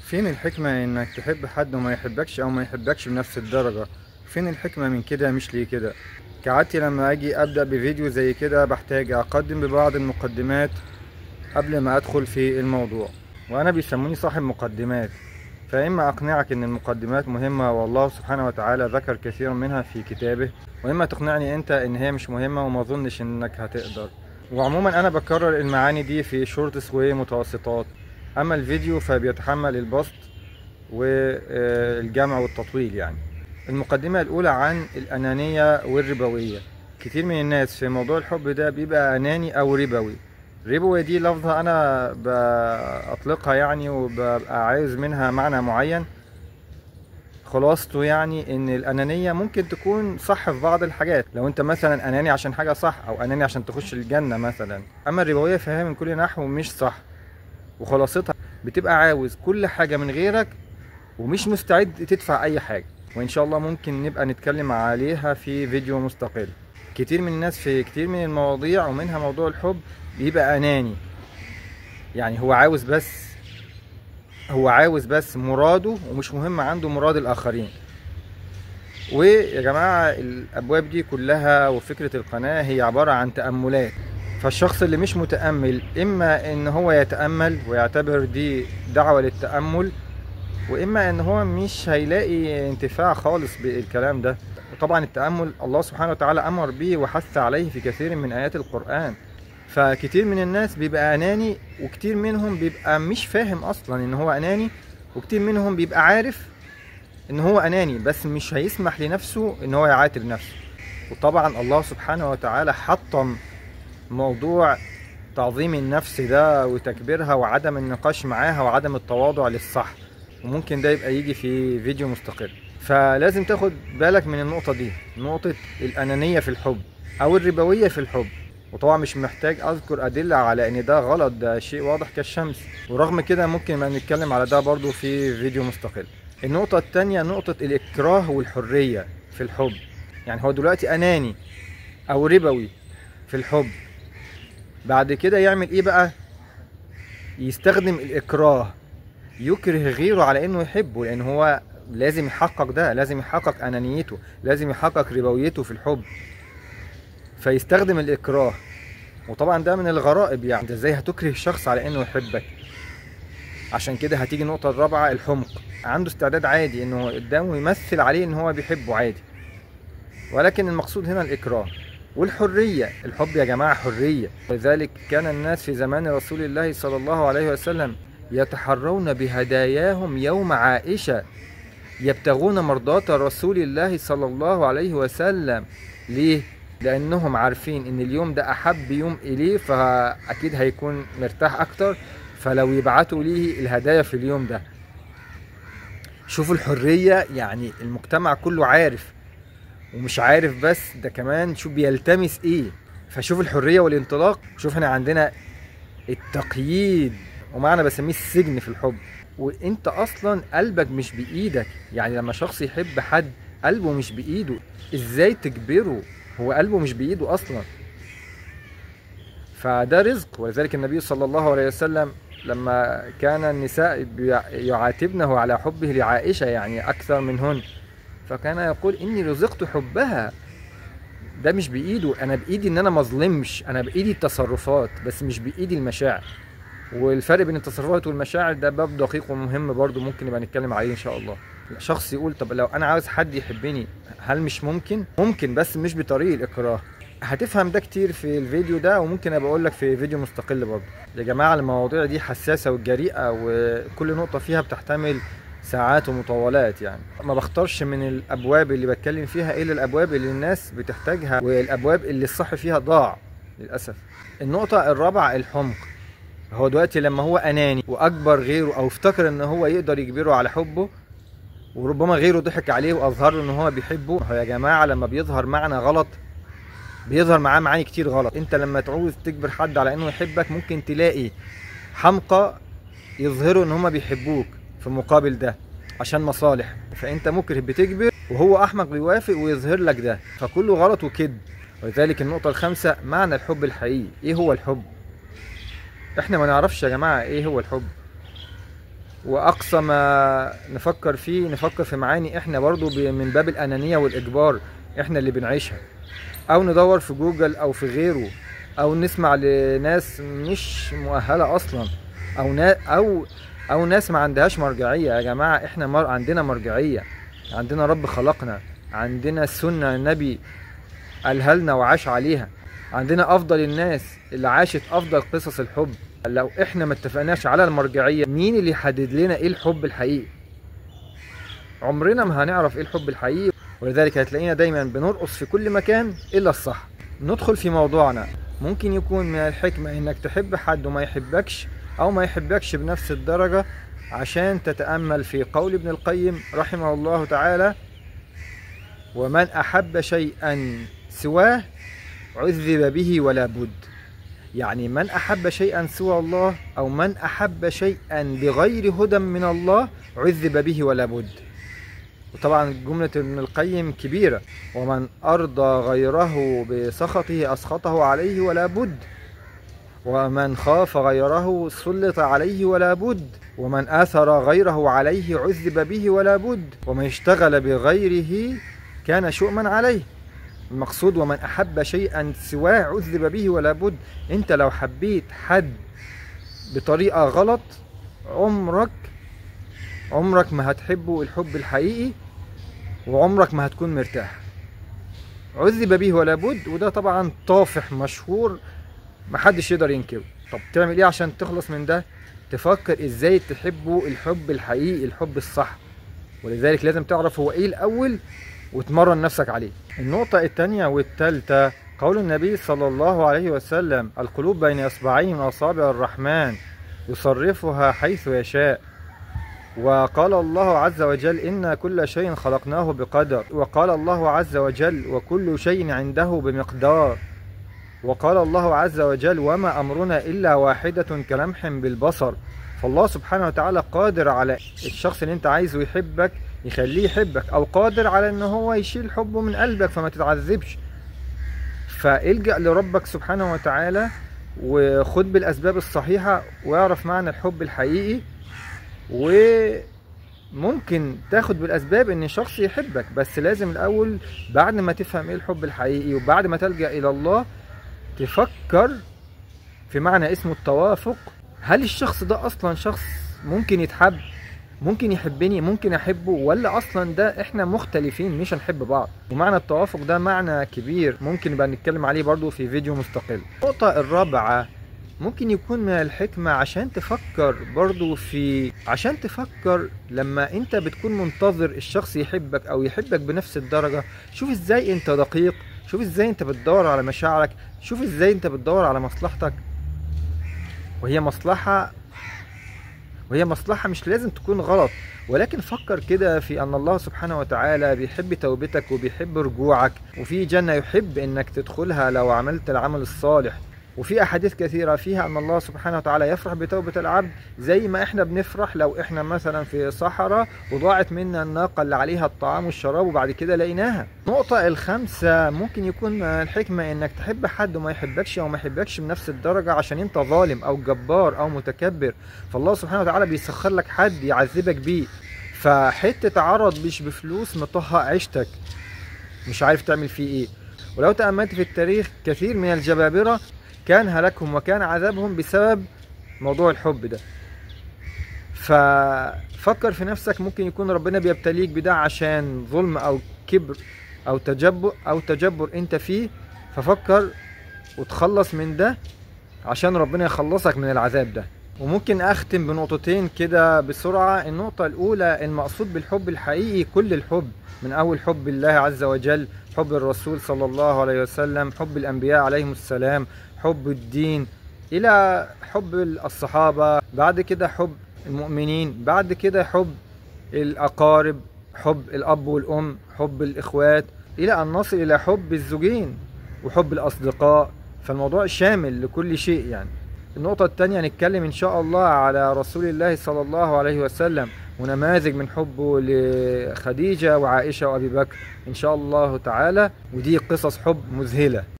فين الحكمة انك تحب حد وما يحبكش او ما يحبكش بنفس الدرجة؟ فين الحكمة من كده؟ مش ليه كده؟ كعادتي لما اجي ابدأ بفيديو زي كده بحتاج اقدم ببعض المقدمات قبل ما ادخل في الموضوع، وانا بيسموني صاحب مقدمات. فاما اقنعك ان المقدمات مهمة والله سبحانه وتعالى ذكر كثيرا منها في كتابه، واما تقنعني انت ان هي مش مهمة وما اظنش انك هتقدر. وعموما انا بكرر المعاني دي في شورتس ومتوسطات، اما الفيديو فبيتحمل البسط والجمع والتطويل. يعني المقدمة الأولى عن الأنانية والربوية. كتير من الناس في موضوع الحب ده بيبقى أناني أو ربوي. ربوي دي لفظة أنا بأطلقها يعني وببقى عايز منها معنى معين. خلاصته يعني إن الأنانية ممكن تكون صح في بعض الحاجات، لو أنت مثلا أناني عشان حاجة صح أو أناني عشان تخش الجنة مثلا. أما الربوية فهي من كل نحو مش صح، وخلاصتها بتبقى عاوز كل حاجة من غيرك ومش مستعد تدفع اي حاجة، وان شاء الله ممكن نبقى نتكلم عليها في فيديو مستقل. كتير من الناس في كتير من المواضيع ومنها موضوع الحب بيبقى اناني، يعني هو عاوز بس مراده ومش مهم عنده مراد الاخرين. ويا جماعة الابواب دي كلها وفكرة القناة هي عبارة عن تأملات، فالشخص اللي مش متأمل اما ان هو يتأمل ويعتبر دي دعوة للتأمل، واما ان هو مش هيلاقي انتفاع خالص بالكلام ده. وطبعا التأمل الله سبحانه وتعالى امر به وحث عليه في كثير من ايات القرآن. فكتير من الناس بيبقى اناني، وكتير منهم بيبقى مش فاهم اصلا ان هو اناني، وكتير منهم بيبقى عارف ان هو اناني بس مش هيسمح لنفسه ان هو يعاتب نفسه. وطبعا الله سبحانه وتعالى حطم موضوع تعظيم النفس ده وتكبيرها وعدم النقاش معاها وعدم التواضع للصح، وممكن ده يبقى يجي في فيديو مستقل. فلازم تاخد بالك من النقطة دي، نقطة الأنانية في الحب أو الربوية في الحب. وطبعا مش محتاج أذكر أدلة على إن ده غلط، ده شيء واضح كالشمس، ورغم كده ممكن ما نتكلم على ده برضو في فيديو مستقل. النقطة التانية نقطة الإكراه والحرية في الحب. يعني هو دلوقتي أناني أو ربوي في الحب، بعد كده يعمل إيه بقى؟ يستخدم الإكراه، يكره غيره على انه يحبه، لان هو لازم يحقق ده، لازم يحقق انانيته، لازم يحقق ربويته في الحب، فيستخدم الاكراه. وطبعا ده من الغرائب، يعني انت ازاي هتكره شخص على انه يحبك؟ عشان كده هتيجي النقطة الرابعة، الحمق. عنده استعداد عادي انه قدامه يمثل عليه ان هو بيحبه عادي، ولكن المقصود هنا الاكراه. والحرية، الحب يا جماعة حرية، ولذلك كان الناس في زمان رسول الله صلى الله عليه وسلم يتحرون بهداياهم يوم عائشة، يبتغون مرضاة رسول الله صلى الله عليه وسلم. ليه؟ لأنهم عارفين إن اليوم ده أحب يوم إليه، فأكيد هيكون مرتاح أكتر، فلو يبعتوا ليه الهدايا في اليوم ده. شوفوا الحرية، يعني المجتمع كله عارف، ومش عارف بس ده كمان شوف بيلتمس إيه. فشوف الحرية والانطلاق. شوف هنا عندنا التقييد، ومعنى بسميه السجن في الحب. وانت اصلا قلبك مش بايدك، يعني لما شخص يحب حد قلبه مش بايده، ازاي تجبره؟ هو قلبه مش بايده اصلا، فده رزق. ولذلك النبي صلى الله عليه وسلم لما كان النساء يعاتبنه على حبه لعائشة يعني اكثر منهن، فكان يقول اني رزقت حبها. ده مش بايده، انا بايدي ان انا مظلمش، انا بايدي التصرفات بس مش بايدي المشاعر. والفرق بين التصرفات والمشاعر ده باب دقيق ومهم برضو، ممكن نبقى نتكلم عليه ان شاء الله. شخص يقول طب لو انا عاوز حد يحبني، هل مش ممكن؟ ممكن، بس مش بطريق الاكراه. هتفهم ده كتير في الفيديو ده، وممكن ابقى اقول لك في فيديو مستقل برضو. يا جماعة المواضيع دي حساسة وجريئة، وكل نقطة فيها بتحتمل ساعات ومطولات. يعني ما بختارش من الابواب اللي بتكلم فيها الا الابواب اللي الناس بتحتاجها، والابواب اللي الصح فيها ضاع للاسف. النقطة الرابعة الحمق. هو دلوقتي لما هو اناني واجبر غيره او افتكر ان هو يقدر يجبره على حبه، وربما غيره ضحك عليه واظهر له ان هو بيحبه. هو يا جماعه لما بيظهر معنى غلط بيظهر معاه معاني كتير غلط. انت لما تعوز تجبر حد على انه يحبك ممكن تلاقي حمقى يظهروا ان هما بيحبوك في مقابل ده عشان مصالح، فانت مكره بتجبر، وهو احمق بيوافق ويظهر لك ده، فكله غلط وكذب. ولذلك النقطه الخامسه معنى الحب الحقيقي. ايه هو الحب؟ احنا ما نعرفش يا جماعة ايه هو الحب. واقصى ما نفكر فيه نفكر في معاني احنا برضو من باب الانانية والاجبار احنا اللي بنعيشها، او ندور في جوجل او في غيره، او نسمع لناس مش مؤهلة اصلا، او ناس ما عندهاش مرجعية. يا جماعة احنا عندنا مرجعية، عندنا رب خلقنا، عندنا السنة النبي قالها لنا وعاش عليها، عندنا افضل الناس اللي عاشت افضل قصص الحب. لو احنا ما اتفقناش على المرجعية، مين اللي يحدد لنا ايه الحب الحقيقي؟ عمرنا ما هنعرف ايه الحب الحقيقي. ولذلك هتلاقينا دايما بنرقص في كل مكان الا الصح. ندخل في موضوعنا. ممكن يكون من الحكمة انك تحب حد وما يحبكش، او ما يحبكش بنفس الدرجة، عشان تتأمل في قول ابن القيم رحمه الله تعالى: ومن احب شيئا سواه عذب به ولا بد. يعني من أحب شيئا سوى الله، أو من أحب شيئا بغير هدى من الله، عذب به ولا بد. وطبعا جملة ابن القيم كبيرة: ومن أرضى غيره بسخطه أسخطه عليه ولا بد، ومن خاف غيره سلط عليه ولا بد، ومن آثر غيره عليه عذب به ولا بد، ومن اشتغل بغيره كان شؤما عليه. المقصود ومن أحب شيئا سواه عذب به ولا بد. انت لو حبيت حد بطريقة غلط، عمرك ما هتحبه الحب الحقيقي، وعمرك ما هتكون مرتاح. عذب به ولا بد، وده طبعا طافح مشهور محدش يقدر ينكره. طب تعمل ايه عشان تخلص من ده؟ تفكر ازاي تحبه الحب الحقيقي، الحب الصح. ولذلك لازم تعرف هو ايه الاول وتمرن نفسك عليه. النقطة الثانية والثالثة قول النبي صلى الله عليه وسلم: القلوب بين إصبعين من أصابع الرحمن يصرفها حيث يشاء. وقال الله عز وجل: إن كل شيء خلقناه بقدر. وقال الله عز وجل: وكل شيء عنده بمقدار. وقال الله عز وجل: وما أمرنا إلا واحدة كلمح بالبصر. فالله سبحانه وتعالى قادر على الشخص اللي انت عايزه يحبك يخليه يحبك، او قادر على ان هو يشيل حبه من قلبك فما تتعذبش. فالجأ لربك سبحانه وتعالى وخد بالاسباب الصحيحة واعرف معنى الحب الحقيقي. وممكن تاخد بالاسباب ان شخص يحبك، بس لازم الاول بعد ما تفهم ايه الحب الحقيقي وبعد ما تلجأ الى الله تفكر في معنى اسمه التوافق. هل الشخص ده اصلا شخص ممكن يتحب، ممكن يحبني، ممكن احبه، ولا اصلا ده احنا مختلفين مش هنحب بعض؟ ومعنى التوافق ده معنى كبير ممكن نبقى نتكلم عليه برضو في فيديو مستقل. النقطة الرابعة ممكن يكون من الحكمة عشان تفكر لما انت بتكون منتظر الشخص يحبك او يحبك بنفس الدرجة، شوف ازاي انت دقيق، شوف ازاي انت بتدور على مشاعرك، شوف ازاي انت بتدور على مصلحتك. وهي مصلحة مش لازم تكون غلط، ولكن فكر كده في أن الله سبحانه وتعالى بيحب توبتك وبيحب رجوعك، وفي جنة يحب أنك تدخلها لو عملت العمل الصالح. وفي أحاديث كثيرة فيها أن الله سبحانه وتعالى يفرح بتوبة العبد زي ما إحنا بنفرح لو إحنا مثلا في صحراء وضاعت منا الناقة اللي عليها الطعام والشراب وبعد كده لقيناها. النقطة الخامسة ممكن يكون الحكمة إنك تحب حد وما يحبكش أو ما يحبكش بنفس الدرجة عشان أنت ظالم أو جبار أو متكبر، فالله سبحانه وتعالى بيسخر لك حد يعذبك بيه. فحتة عرض مش بفلوس مطهق عيشتك مش عارف تعمل فيه إيه. ولو تأملت في التاريخ كثير من الجبابرة كان هلاكهم وكان عذابهم بسبب موضوع الحب ده. ففكر في نفسك، ممكن يكون ربنا بيبتليك بده عشان ظلم او كبر او تجبر انت فيه، ففكر وتخلص من ده عشان ربنا يخلصك من العذاب ده. وممكن اختم بنقطتين كده بسرعة. النقطة الاولى: المقصود بالحب الحقيقي كل الحب، من اول حب الله عز وجل، حب الرسول صلى الله عليه وسلم، حب الانبياء عليهم السلام، حب الدين، الى حب الصحابة، بعد كده حب المؤمنين، بعد كده حب الاقارب، حب الاب والام، حب الاخوات، الى ان نصل الى حب الزوجين وحب الاصدقاء. فالموضوع شامل لكل شيء يعني. النقطة الثانية هنتكلم ان شاء الله على رسول الله صلى الله عليه وسلم ونماذج من حبه لخديجة وعائشة وابي بكر ان شاء الله تعالى، ودي قصص حب مذهلة.